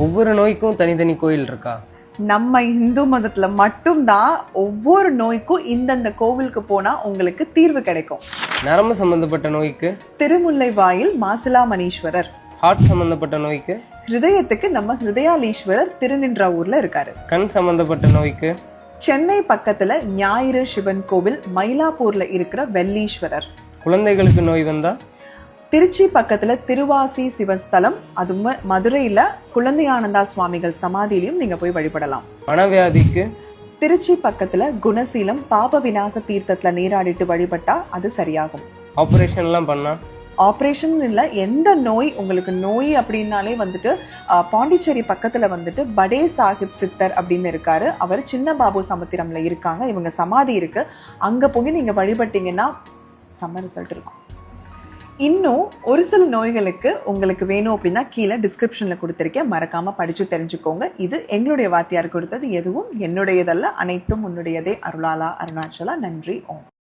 ஒவ்வொரு நோய்க்கும் தனித்தனி கோயில் இருக்கா? நம்ம இந்து மதத்துல மட்டும்தான் ஒவ்வொரு நோய்க்கும் இந்தந்த கோவிலுக்கு போனா உங்களுக்கு தீர்வு கிடைக்கும். நரம்பு சம்பந்தப்பட்ட நோய்க்கு திருமுல்லை வாயில் மாசிலாமணீஸ்வரர். ஹார்ட் சம்பந்தப்பட்ட நோய்க்கு ஹிருதயத்துக்கு நம்ம ஹிருதயாலீஸ்வரர் திருநின்றவூர்ல இருக்காரு. கண் சம்பந்தப்பட்ட நோய்க்கு சென்னை பக்கத்துல ஞாயிறு சிவன் கோவில், மயிலாப்பூர்ல இருக்கிற வெள்ளீஸ்வரர். குழந்தைகளுக்கு நோய் வந்தா திருச்சி பக்கத்துல திருவாசி சிவஸ்தலம், அது மதுரையில குழந்தையானந்தா சுவாமிகள் சமாதியிலையும் நீங்க போய் வழிபடலாம். மனவியாதிக்கு திருச்சி பக்கத்துல குணசீலம் பாப விநாச தீர்த்தத்துல நீராடிட்டு வழிபட்டா அது சரியாகும். ஆபரேஷன்லாம் பண்ணா ஆப்ரேஷன் இல்ல, எந்த நோய் உங்களுக்கு நோய் அப்படின்னாலே வந்துட்டு பாண்டிச்சேரி பக்கத்துல வந்துட்டு படே சாஹிப் சித்தர் அப்படின்னு இருக்காரு. அவர் சின்ன பாபு சமுத்திரம்ல இருக்காங்க. இவங்க சமாதி இருக்கு. அங்க போய் நீங்க வழிபட்டீங்கன்னா செம்ம ரிசல்ட் இருக்கும். இன்னும் ஒரு சில நோய்களுக்கு உங்களுக்கு வேணும் அப்படின்னா கீழே டிஸ்கிரிப்ஷன்ல கொடுத்திருக்கேன், மறக்காம படிச்சு தெரிஞ்சுக்கோங்க. இது எங்களுடைய வாத்தியார் கொடுத்தது, எதுவும் என்னுடையதல்ல, அனைத்தும் உன்னுடையதே. அருளாலா அருணாச்சலா. நன்றி. ஓம்.